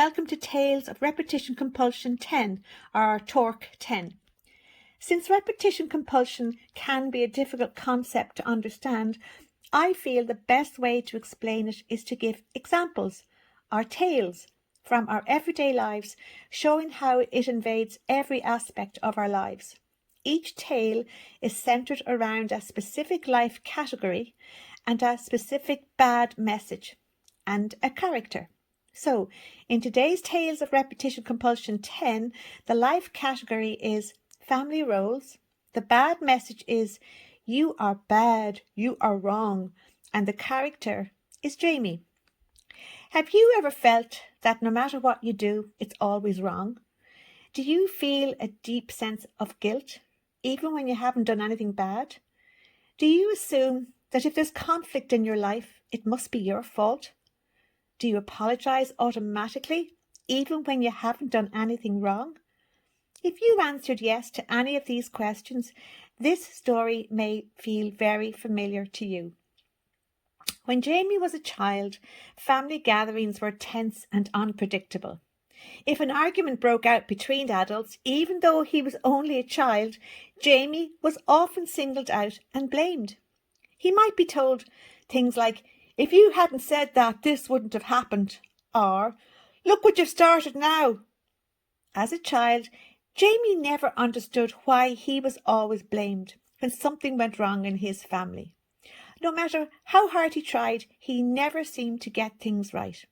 welcome to Tales of Repetition Compulsion 10, or Torque 10. Since repetition compulsion can be a difficult concept to understand, I feel the best way to explain it is to give examples, or tales, from our everyday lives, showing how it invades every aspect of our lives. Each tale is centered around a specific life category and a specific bad message and a character. So, in today's Tales of Repetition Compulsion 10, the life category is family roles. The bad message is, you are bad, you are wrong, and the character is Jamie. Have you ever felt that no matter what you do, it's always wrong? Do you feel a deep sense of guilt, even when you haven't done anything bad? Do you assume that if there's conflict in your life, it must be your fault? Do you apologize automatically, even when you haven't done anything wrong? If you answered yes to any of these questions, this story may feel very familiar to you. When Jamie was a child, family gatherings were tense and unpredictable. If an argument broke out between adults, even though he was only a child, Jamie was often singled out and blamed. He might be told things like, "If you hadn't said that, this wouldn't have happened," or "Look what you've started now." As a child, Jamie never understood why he was always blamed when something went wrong in his family. No matter how hard he tried, he never seemed to get things right.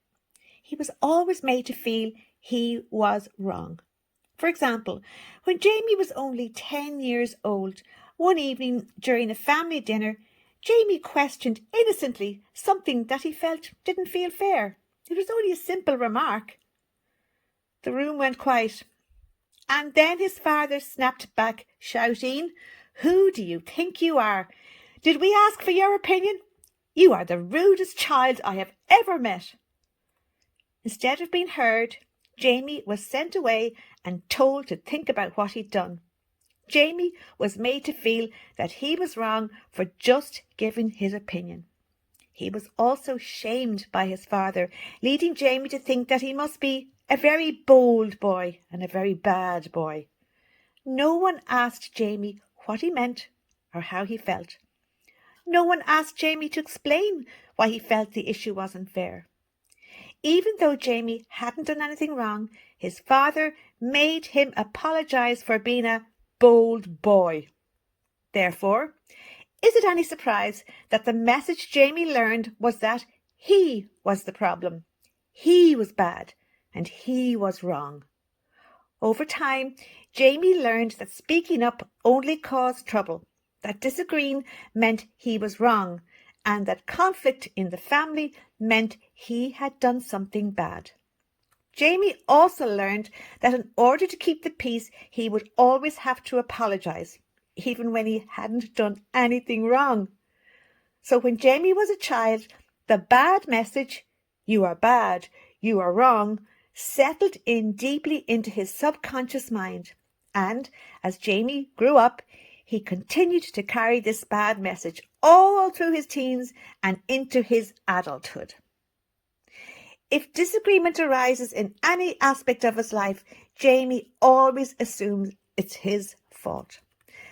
He was always made to feel he was wrong. For example, when Jamie was only 10 years old, one evening during a family dinner, Jamie questioned innocently something that he felt didn't feel fair. It was only a simple remark. The room went quiet, and then his father snapped back, shouting, "Who do you think you are? Did we ask for your opinion? You are the rudest child I have ever met." Instead of being heard, Jamie was sent away and told to think about what he'd done. Jamie was made to feel that he was wrong for just giving his opinion. He was also shamed by his father, leading Jamie to think that he must be a very bold boy and a very bad boy. No one asked Jamie what he meant or how he felt. No one asked Jamie to explain why he felt the issue wasn't fair. Even though Jamie hadn't done anything wrong, his father made him apologize for being a bold boy. Therefore, is it any surprise that the message Jamie learned was that he was the problem? He was bad and he was wrong. Over time, Jamie learned that speaking up only caused trouble, that disagreeing meant he was wrong, and that conflict in the family meant he had done something bad. Jamie also learned that in order to keep the peace, he would always have to apologize, even when he hadn't done anything wrong. So when Jamie was a child, the bad message, "You are bad, you are wrong," settled in deeply into his subconscious mind. And as Jamie grew up, he continued to carry this bad message all through his teens and into his adulthood. If disagreement arises in any aspect of his life, Jamie always assumes it's his fault.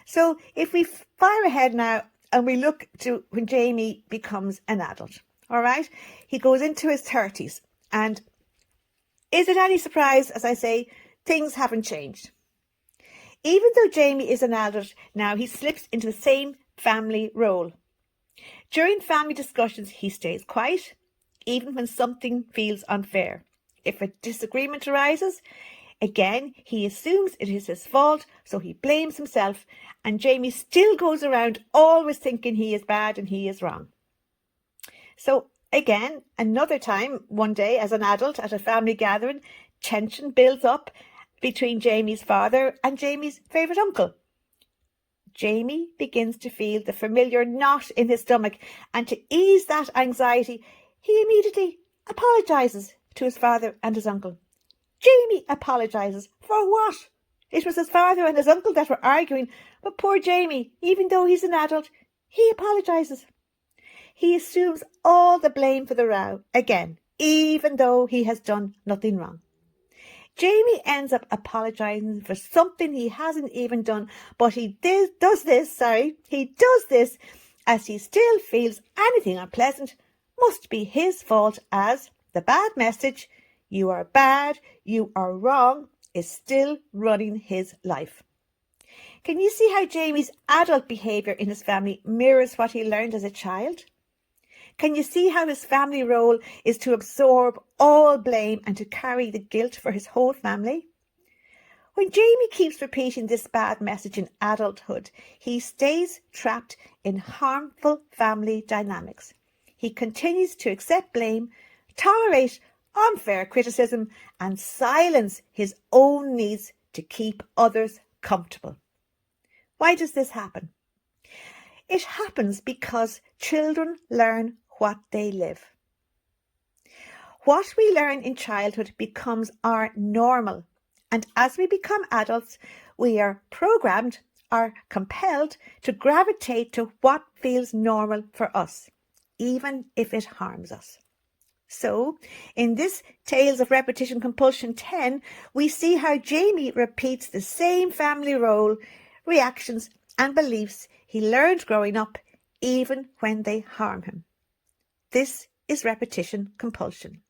So if we fire ahead now and we look to when Jamie becomes an adult, all right? He goes into his 30s, and is it any surprise, as I say, things haven't changed? Even though Jamie is an adult now, he slips into the same family role. During family discussions, he stays quiet, even when something feels unfair. If a disagreement arises, again, he assumes it is his fault, so he blames himself, and Jamie still goes around always thinking he is bad and he is wrong. So again, another time, one day as an adult at a family gathering, tension builds up between Jamie's father and Jamie's favourite uncle. Jamie begins to feel the familiar knot in his stomach, and to ease that anxiety, he immediately apologises to his father and his uncle. Jamie apologises for what? It was his father and his uncle that were arguing, but poor Jamie, even though he's an adult, he apologises. He assumes all the blame for the row again, even though he has done nothing wrong. Jamie ends up apologising for something he hasn't even done, but he does this as he still feels anything unpleasant must be his fault, as the bad message, "You are bad, you are wrong," is still running his life. Can you see how Jamie's adult behaviour in his family mirrors what he learned as a child? Can you see how his family role is to absorb all blame and to carry the guilt for his whole family? When Jamie keeps repeating this bad message in adulthood, he stays trapped in harmful family dynamics. He continues to accept blame, tolerate unfair criticism, and silence his own needs to keep others comfortable. Why does this happen? It happens because children learn what they live. What we learn in childhood becomes our normal, and as we become adults, we are programmed or compelled to gravitate to what feels normal for us, even if it harms us. So, in this Tales of Repetition Compulsion 10, we see how Jamie repeats the same family role, reactions and beliefs he learned growing up, even when they harm him. This is repetition compulsion.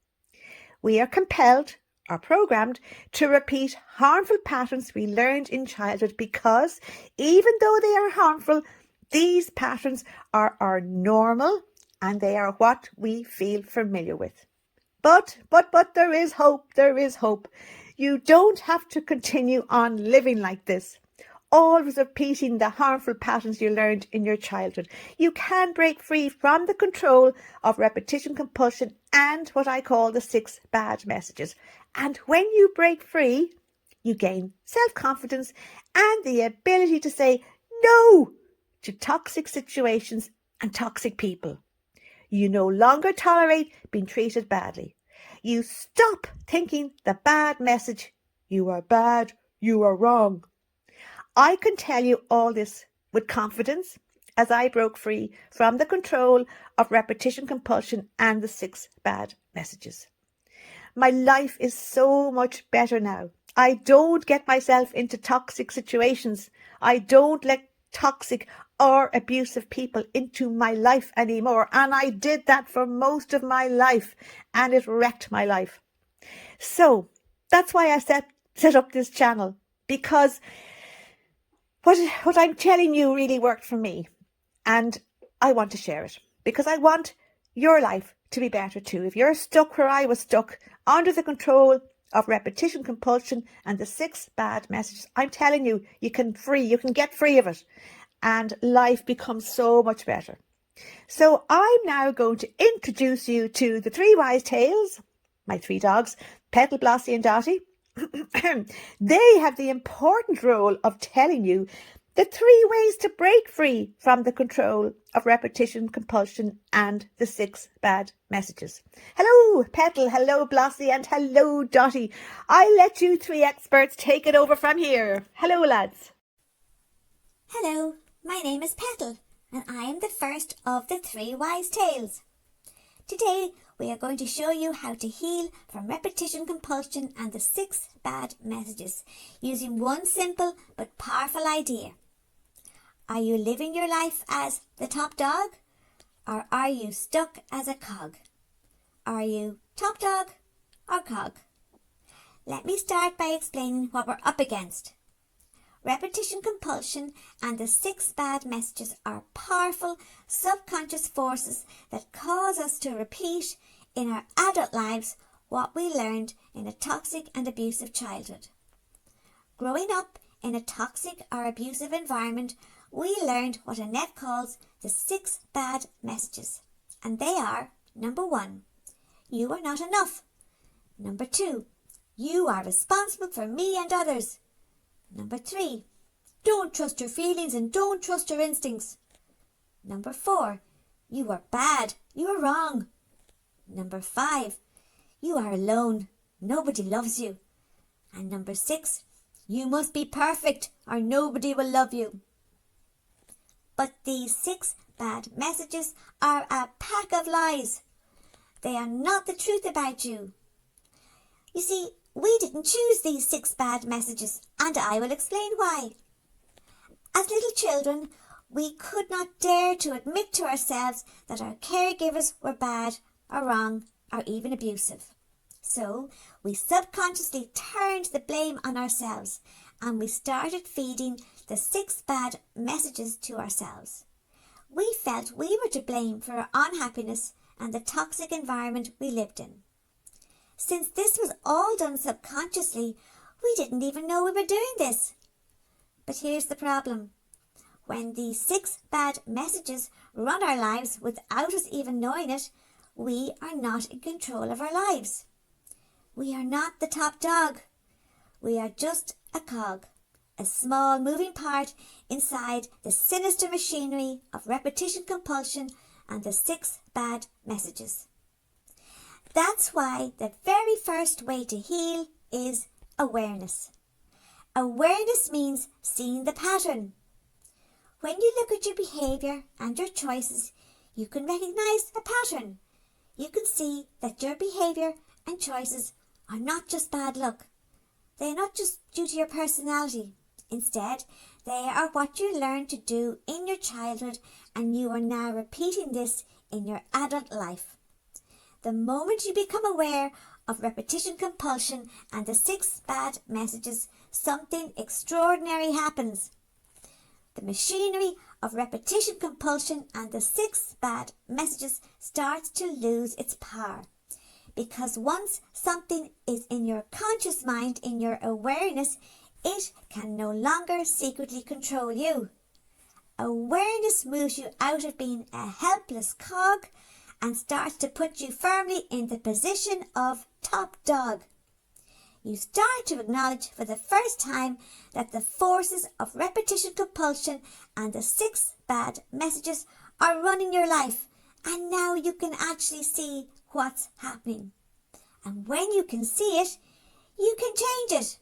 We are compelled or programmed to repeat harmful patterns we learned in childhood because, even though they are harmful, these patterns are our normal and they are what we feel familiar with. But there is hope. You don't have to continue on living like this, always repeating the harmful patterns you learned in your childhood. You can break free from the control of repetition compulsion and what I call the 6 bad messages. And when you break free, you gain self-confidence and the ability to say no to toxic situations and toxic people. You no longer tolerate being treated badly. You stop thinking the bad message, "You are bad, you are wrong." I can tell you all this with confidence as I broke free from the control of repetition compulsion and the 6 bad messages. My life is so much better now. I don't get myself into toxic situations. I don't let toxic or abusive people into my life anymore. And I did that for most of my life and it wrecked my life. So that's why I set up this channel, because what I'm telling you really worked for me. And I want to share it because I want your life to be better too. If you're stuck where I was stuck, under the control of repetition compulsion and the 6 bad messages, I'm telling you, you can get free of it and life becomes so much better. So I'm now going to introduce you to the 3 wise tales, my 3 dogs, Petal, Blossie and Dottie. They have the important role of telling you the 3 ways to break free from the control of repetition compulsion and the 6 bad messages. Hello, Petal, hello, Blossie, and hello, Dottie. I let you 3 experts take it over from here. Hello, lads. Hello, my name is Petal, and I am the first of the 3 wise tales. Today, we are going to show you how to heal from repetition compulsion and the 6 bad messages using one simple but powerful idea. Are you living your life as the top dog, or are you stuck as a cog? Are you top dog or cog? Let me start by explaining what we're up against. Repetition compulsion and the 6 bad messages are powerful subconscious forces that cause us to repeat in our adult lives what we learned in a toxic and abusive childhood. Growing up in a toxic or abusive environment, we learned what Annette calls the 6 bad messages. And they are: number 1, you are not enough. Number 2, you are responsible for me and others. Number 3, don't trust your feelings and don't trust your instincts. Number 4, you are bad, you are wrong. Number 5, you are alone, nobody loves you. And number 6, you must be perfect or nobody will love you. But these 6 bad messages are a pack of lies. They are not the truth about you. You see, We didn't choose these 6 bad messages, and I will explain why. As little children, we could not dare to admit to ourselves that our caregivers were bad or wrong or even abusive. So we subconsciously turned the blame on ourselves and we started feeding the 6 bad messages to ourselves. We felt we were to blame for our unhappiness and the toxic environment we lived in. Since this was all done subconsciously, we didn't even know we were doing this. But here's the problem. When these 6 bad messages run our lives without us even knowing it, we are not in control of our lives. We are not the top dog. We are just a cog, a small moving part inside the sinister machinery of repetition compulsion and the 6 bad messages. That's why the very first way to heal is awareness. Awareness means seeing the pattern. When you look at your behaviour and your choices, you can recognise a pattern. You can see that your behaviour and choices are not just bad luck. They are not just due to your personality. Instead, they are what you learned to do in your childhood, and you are now repeating this in your adult life. The moment you become aware of repetition compulsion and the 6 bad messages, something extraordinary happens. The machinery of repetition compulsion and the 6 bad messages starts to lose its power. Because once something is in your conscious mind, in your awareness, it can no longer secretly control you. Awareness moves you out of being a helpless cog and starts to put you firmly in the position of top dog. You start to acknowledge for the first time that the forces of repetition compulsion and the 6 bad messages are running your life, and now you can actually see what's happening. And when you can see it, you can change it.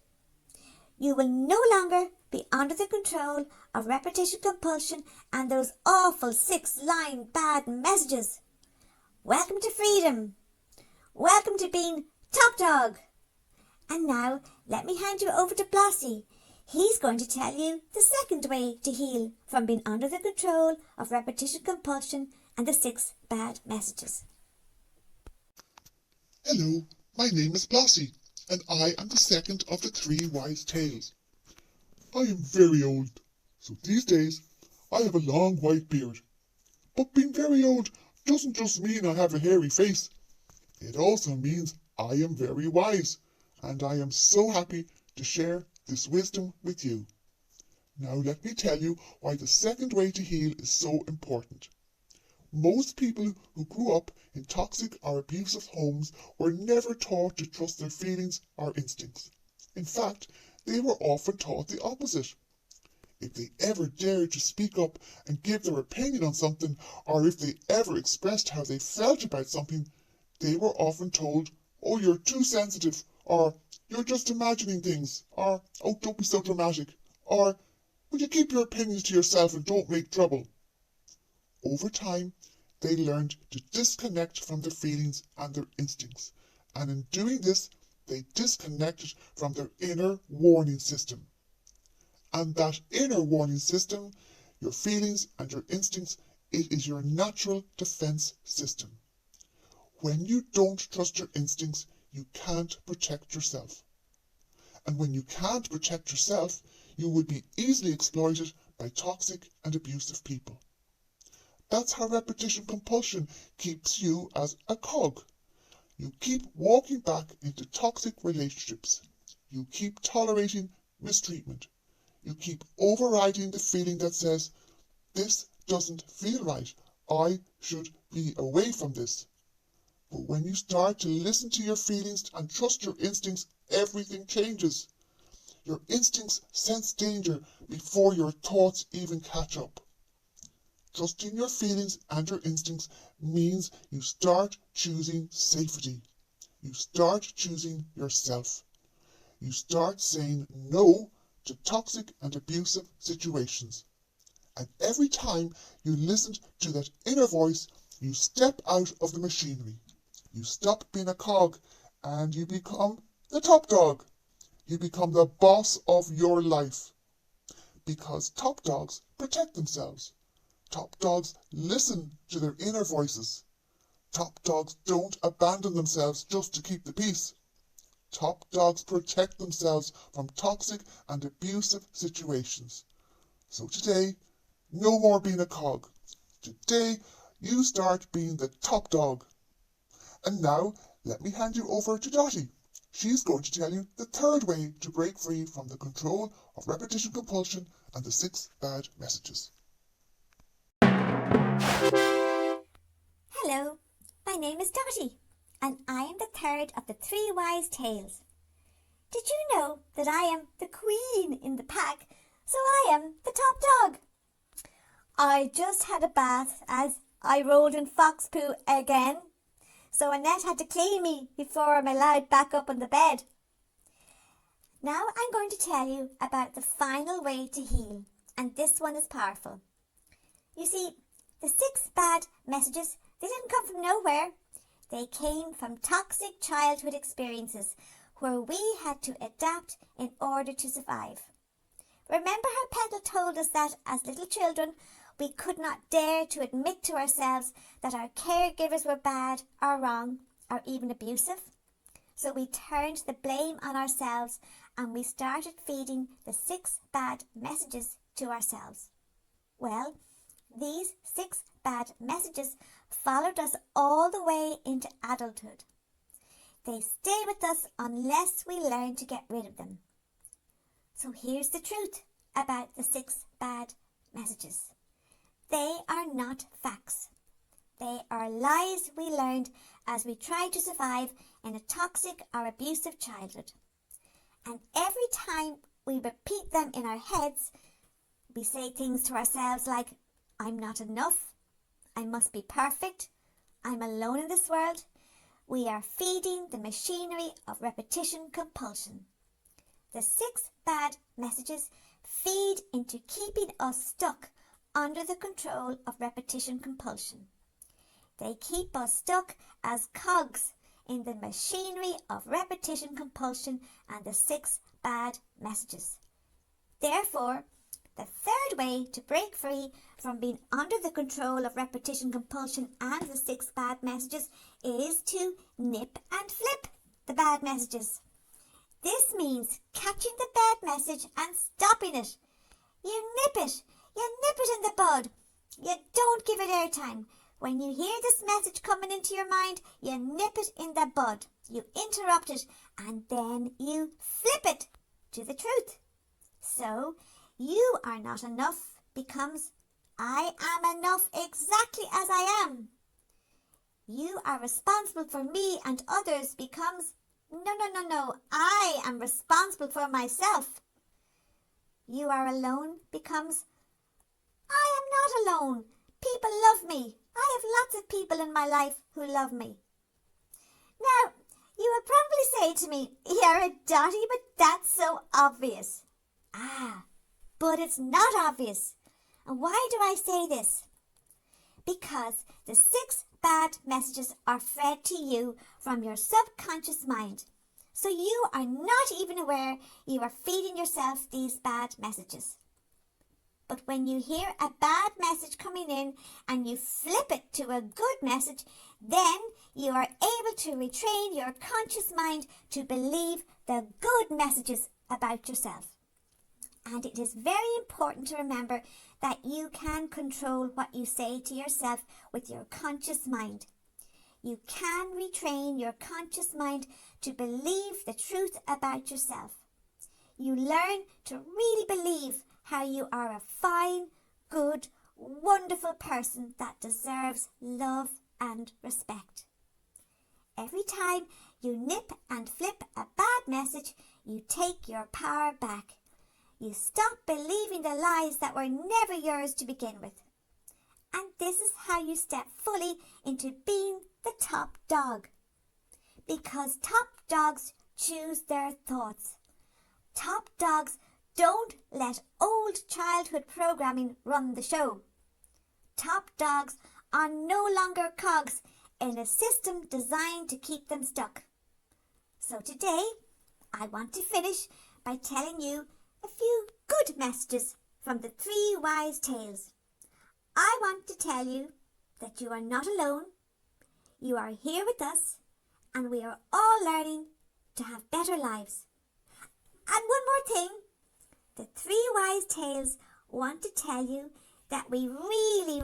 You will no longer be under the control of repetition compulsion and those awful 6-line bad messages. Welcome to freedom. Welcome to being top dog. And now let me hand you over to Blossy. He's going to tell you the second way to heal from being under the control of repetition compulsion and the 6 bad messages. Hello, my name is Blossy, and I am the second of the 3 wise tales. I am very old, so these days I have a long white beard. But being very old doesn't just mean I have a hairy face. It also means I am very wise, and I am so happy to share this wisdom with you. Now let me tell you why the second way to heal is so important. Most people who grew up in toxic or abusive homes were never taught to trust their feelings or instincts. In fact, they were often taught the opposite. If they ever dared to speak up and give their opinion on something, or if they ever expressed how they felt about something, they were often told, "Oh, you're too sensitive," or "You're just imagining things," or "Oh, don't be so dramatic," or "Will you keep your opinions to yourself and don't make trouble?" Over time, they learned to disconnect from their feelings and their instincts, and in doing this, they disconnected from their inner warning system. And that inner warning system, your feelings and your instincts, it is your natural defense system. When you don't trust your instincts, you can't protect yourself. And when you can't protect yourself, you would be easily exploited by toxic and abusive people. That's how repetition compulsion keeps you as a cog. You keep walking back into toxic relationships. You keep tolerating mistreatment. You keep overriding the feeling that says, "This doesn't feel right. I should be away from this." But when you start to listen to your feelings and trust your instincts, everything changes. Your instincts sense danger before your thoughts even catch up. Trusting your feelings and your instincts means you start choosing safety. You start choosing yourself. You start saying no to toxic and abusive situations. And every time you listen to that inner voice, you step out of the machinery. You stop being a cog and you become the top dog. You become the boss of your life. Because top dogs protect themselves. Top dogs listen to their inner voices. Top dogs don't abandon themselves just to keep the peace. Top dogs protect themselves from toxic and abusive situations. So today, no more being a cog. Today, you start being the top dog. And now, let me hand you over to Dottie. She's going to tell you the third way to break free from the control of repetition compulsion and the 6 bad messages. Hello, my name is Dottie, and I am the third of the 3 wise tales. Did you know that I am the queen in the pack, so I am the top dog? I just had a bath as I rolled in fox poo again, so Annette had to clean me before I'm allowed back up on the bed. Now I'm going to tell you about the final way to heal, and this one is powerful. You see, the 6 bad messages, they didn't come from nowhere. They came from toxic childhood experiences where we had to adapt in order to survive. Remember how Petal told us that as little children we could not dare to admit to ourselves that our caregivers were bad or wrong or even abusive? So we turned the blame on ourselves and we started feeding the 6 bad messages to ourselves. Well, these 6 bad messages followed us all the way into adulthood. They stay with us unless we learn to get rid of them. So here's the truth about the 6 bad messages. They are not facts. They are lies we learned as we tried to survive in a toxic or abusive childhood. And every time we repeat them in our heads, we say things to ourselves like, I'm not enough, I must be perfect, I'm alone in this world. We are feeding the machinery of repetition compulsion. The 6 bad messages feed into keeping us stuck under the control of repetition compulsion. They keep us stuck as cogs in the machinery of repetition compulsion and the 6 bad messages. Therefore, the third way to break free from being under the control of repetition compulsion and the 6 bad messages is to nip and flip the bad messages. This means catching the bad message and stopping it. You nip it. You nip it in the bud. You don't give it airtime. When you hear this message coming into your mind, you nip it in the bud. You interrupt it and then you flip it to the truth. So, you are not enough becomes I am enough exactly as I am. You are responsible for me and others becomes no, I am responsible for myself. You are alone becomes I am not alone. People love me. I have lots of people in my life who love me. Now, you would probably say to me, you're a Dottie, but that's so obvious. But it's not obvious. And why do I say this? Because the 6 bad messages are fed to you from your subconscious mind. So you are not even aware you are feeding yourself these bad messages. But when you hear a bad message coming in and you flip it to a good message, then you are able to retrain your conscious mind to believe the good messages about yourself. And it is very important to remember that you can control what you say to yourself with your conscious mind. You can retrain your conscious mind to believe the truth about yourself. You learn to really believe how you are a fine, good, wonderful person that deserves love and respect. Every time you nip and flip a bad message, you take your power back. You stop believing the lies that were never yours to begin with. And this is how you step fully into being the top dog. Because top dogs choose their thoughts. Top dogs don't let old childhood programming run the show. Top dogs are no longer cogs in a system designed to keep them stuck. So today, I want to finish by telling you a few good messages from the 3 wise tales. I want to tell you that you are not alone. You are here with us, and we are all learning to have better lives. And one more thing, the 3 wise tales want to tell you that we really,